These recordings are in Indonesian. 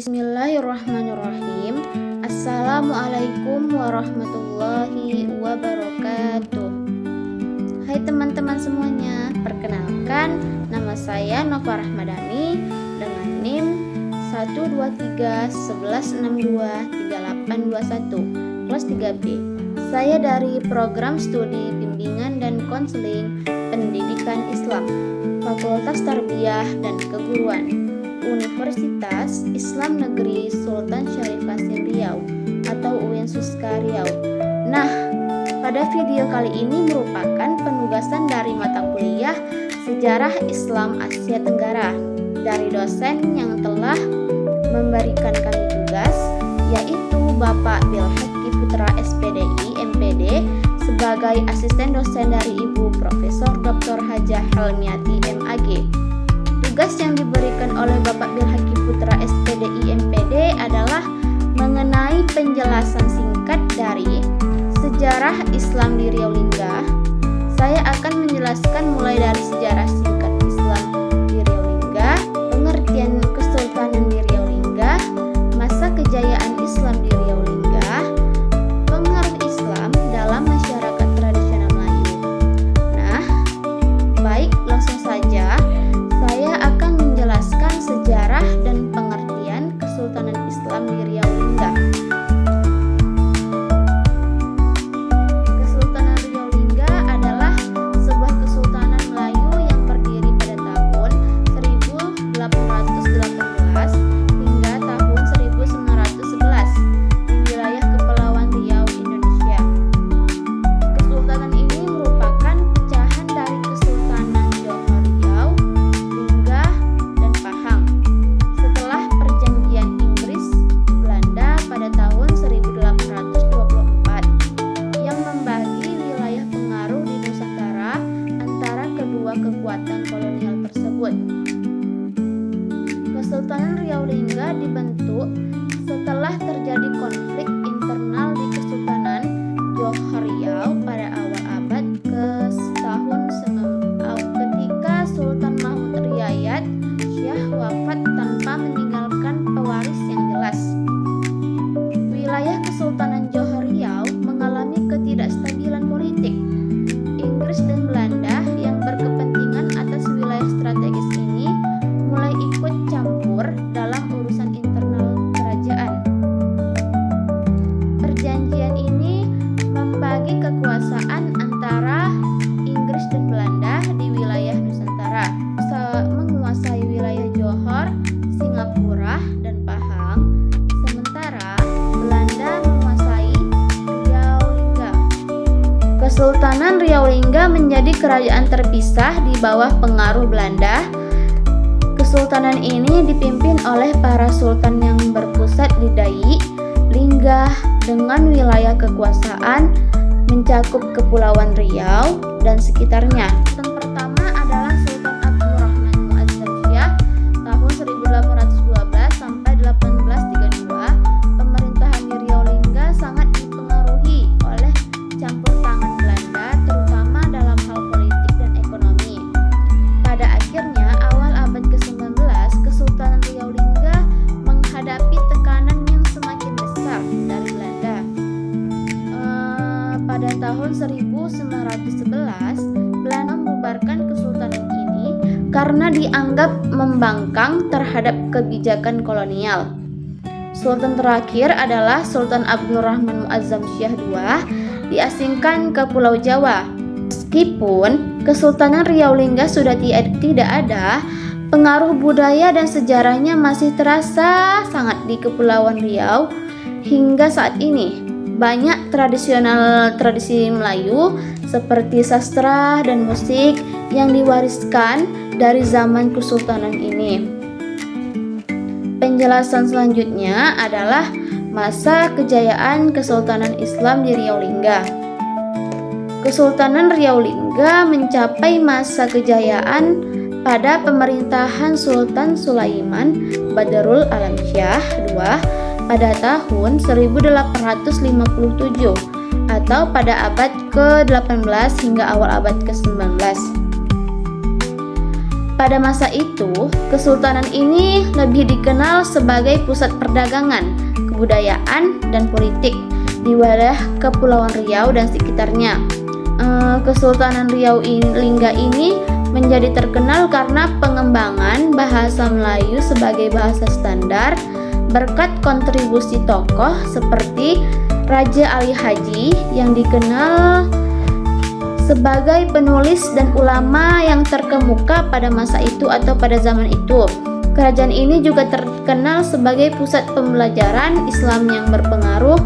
Bismillahirrahmanirrahim. Assalamualaikum warahmatullahi wabarakatuh. Hai teman-teman semuanya, perkenalkan nama saya Nova Rahmadani dengan NIM 12311623821 kelas 3B. Saya dari program studi bimbingan dan konseling pendidikan Islam, Fakultas Tarbiyah dan Keguruan, Universitas Islam Negeri Sultan Syarif Kasim Riau atau UIN Suska Riau. Nah, pada video kali ini merupakan penugasan dari mata kuliah Sejarah Islam Asia Tenggara dari dosen yang telah memberikan kami tugas, yaitu Bapak Bilhaki Putra SPDI MPD sebagai asisten dosen dari Ibu Profesor Dr. Hajah Helmiati MAG. Tugas yang diberikan oleh Bapak Bilhaki Putra SPDI MPD adalah mengenai penjelasan singkat dari sejarah Islam di Riau Lingga. Saya akan menjelaskan mulai dari sejarah singkat Islam di Riau Lingga, pengertian Kesultanan di Riau Lingga, masa kejayaan Islam di Riau Lingga, pengaruh Islam dalam masyarakat tradisional Melayu. Nah, baik, langsung saja. Saya akan menjelaskan sejarah dan pengertian Kesultanan Islam di Riau Lingga. Kesultanan Riau Lingga adalah sebuah kesultanan Melayu yang berdiri pada tahun 1818 hingga tahun 1911 di wilayah Kepulauan Riau, Indonesia. Kesultanan ini merupakan pecahan dari Kesultanan Johor Riau, Lingga, dan Pahang setelah perjanjian Inggris-Belanda pada tahun 1824 yang membagi wilayah pengaruh di Nusantara antara kedua kekuatan kolonial tersebut. Kesultanan Riau Lingga dibentuk setelah terjadi konflik internal di Kesultanan Johor Riau pada awal abad ke-tahun ketika Sultan Mahmud Riyad Syah wafat tanpa meninggalkan pewaris yang jelas. Wilayah Kesultanan Johor Riau mengalami ketidakstabilan politik. Inggris dan Belanda yang berkepentingan atas wilayah strategis ini mulai ikut campur dalam urusan internal kerajaan. Perjanjian ini membagi kekuasaan antara Inggris dan Belanda di wilayah Nusantara, menguasai wilayah Johor, Singapura, dan Pahang, sementara Belanda menguasai Riau Lingga. Kesultanan Riau Lingga menjadi kerajaan terpisah di bawah pengaruh Belanda. Kesultanan ini dipimpin oleh para sultan yang berpusat di Dai, Lingga dengan wilayah kekuasaan mencakup Kepulauan Riau dan sekitarnya. Sultan pertama adalah Sultan Abdurrahman Muazzam Syah tahun 1812 sampai 1832. Pemerintahan di Riau Lingga sangat dipengaruhi oleh campur tangan Belanda, terutama dalam hal politik dan ekonomi. Pada akhirnya awal abad ke-19, Kesultanan Riau Lingga menghadapi tekanan yang semakin besar dari Belanda. Pada tahun 1911, Belanda membubarkan kesultanan ini karena dianggap membangkang terhadap kebijakan kolonial. Sultan terakhir adalah Sultan Abdurrahman Muazzam Syah II, diasingkan ke Pulau Jawa. Meskipun Kesultanan Riau Lingga sudah tidak ada, pengaruh budaya dan sejarahnya masih terasa sangat di Kepulauan Riau hingga saat ini. Banyak tradisi Melayu seperti sastra dan musik yang diwariskan dari zaman kesultanan ini. Penjelasan selanjutnya adalah masa kejayaan Kesultanan Islam di Riau Lingga. Kesultanan Riau Lingga mencapai masa kejayaan pada pemerintahan Sultan Sulaiman Badarul Alam Syah II pada tahun 1857 atau pada abad ke-18 hingga awal abad ke-19. Pada masa itu, kesultanan ini lebih dikenal sebagai pusat perdagangan, kebudayaan, dan politik di wilayah Kepulauan Riau dan sekitarnya. Kesultanan Riau Lingga ini menjadi terkenal karena pengembangan bahasa Melayu sebagai bahasa standar berkat kontribusi tokoh seperti Raja Ali Haji yang dikenal sebagai penulis dan ulama yang terkemuka pada masa itu atau pada zaman itu. Kerajaan ini juga terkenal sebagai pusat pembelajaran Islam yang berpengaruh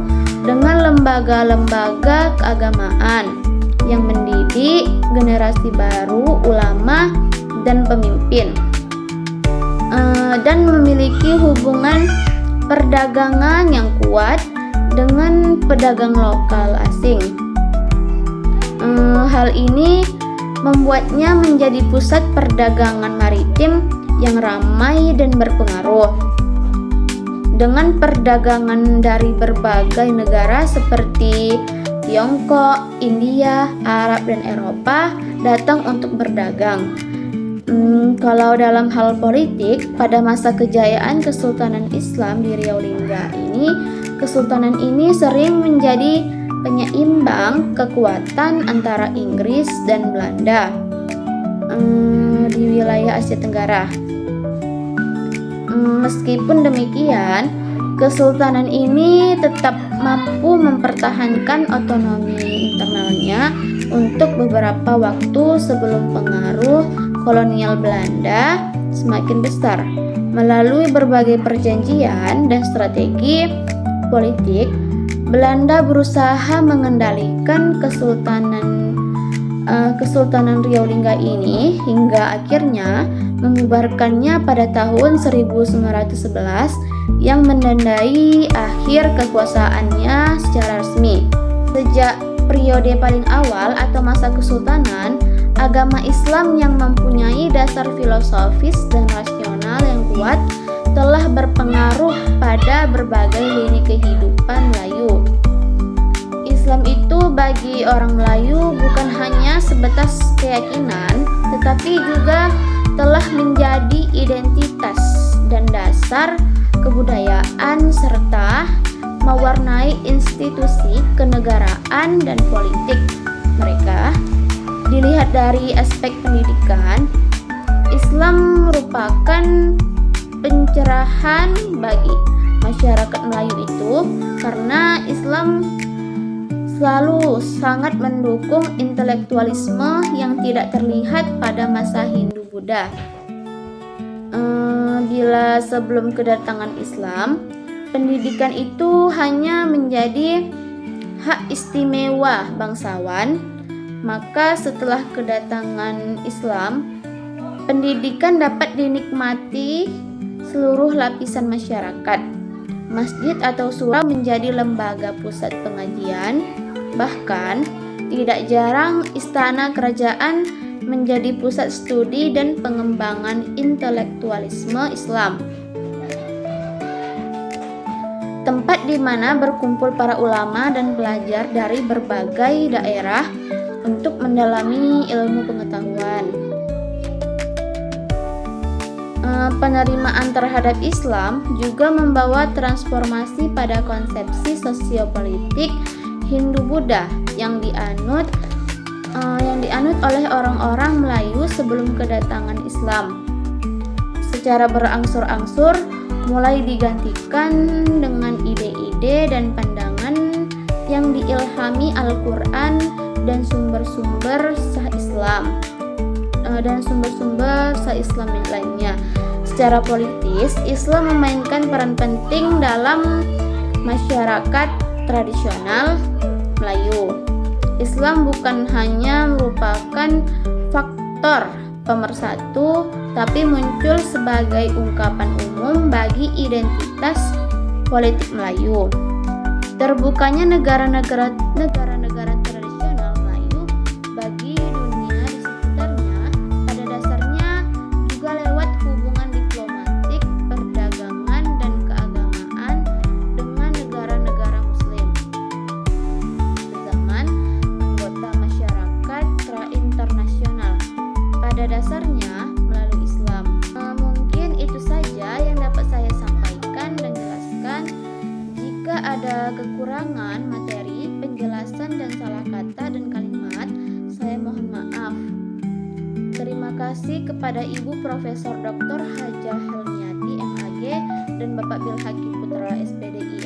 dengan lembaga-lembaga keagamaan yang mendidik generasi baru ulama dan pemimpin, dan memiliki hubungan perdagangan yang kuat dengan pedagang lokal asing. Hal ini membuatnya menjadi pusat perdagangan maritim yang ramai dan berpengaruh. Dengan perdagangan dari berbagai negara seperti Tiongkok, India, Arab, dan Eropa datang untuk berdagang. Kalau dalam hal politik, pada masa kejayaan Kesultanan Islam di Riau Lingga ini, kesultanan ini sering menjadi penyeimbang kekuatan antara Inggris dan Belanda di wilayah Asia Tenggara. Meskipun demikian, kesultanan ini tetap mampu mempertahankan otonomi internalnya untuk beberapa waktu sebelum pengaruh kolonial Belanda semakin besar. Melalui berbagai perjanjian dan strategi politik, Belanda berusaha mengendalikan Kesultanan Riau Lingga ini hingga akhirnya membubarkannya pada tahun 1911 yang menandai akhir kekuasaannya secara resmi. Sejak periode paling awal atau masa kesultanan, agama Islam yang mempunyai dasar filosofis dan rasional yang kuat telah berpengaruh pada berbagai lini kehidupan Melayu. Islam itu bagi orang Melayu bukan hanya sebatas keyakinan, tetapi juga telah menjadi identitas dan dasar kebudayaan serta mewarnai institusi kenegaraan dan politik mereka. Dilihat dari aspek pendidikan, Islam merupakan pencerahan bagi masyarakat Melayu itu karena Islam selalu sangat mendukung intelektualisme yang tidak terlihat pada masa Hindu-Buddha. Bila sebelum kedatangan Islam, pendidikan itu hanya menjadi hak istimewa bangsawan, maka setelah kedatangan Islam, pendidikan dapat dinikmati seluruh lapisan masyarakat. Masjid atau surau menjadi lembaga pusat pengajian, bahkan tidak jarang istana kerajaan menjadi pusat studi dan pengembangan intelektualisme Islam. Tempat di mana berkumpul para ulama dan pelajar dari berbagai daerah untuk mendalami ilmu pengetahuan. Penerimaan terhadap Islam juga membawa transformasi pada konsepsi sosiopolitik Hindu-Buddha yang dianut oleh orang-orang Melayu sebelum kedatangan Islam. Secara berangsur-angsur mulai digantikan dengan ide-ide dan pandangan yang diilhami Al-Quran dan sumber-sumber sah Islam yang lainnya. Secara politis, Islam memainkan peran penting dalam masyarakat tradisional Melayu. Islam bukan hanya merupakan faktor pemersatu, tapi muncul sebagai ungkapan umum bagi identitas politik Melayu. Terbukanya negara-negara tradisional Melayu bagi dunia di sekitarnya pada dasarnya juga lewat hubungan diplomatik, perdagangan, dan keagamaan dengan negara-negara Muslim. Sezaman anggota masyarakat internasional pada dasarnya melalui salah kata dan kalimat, saya mohon maaf. Terima kasih kepada Ibu Profesor Dr. Hajah Helmiati MAG dan Bapak Bilhaki Putra SPDI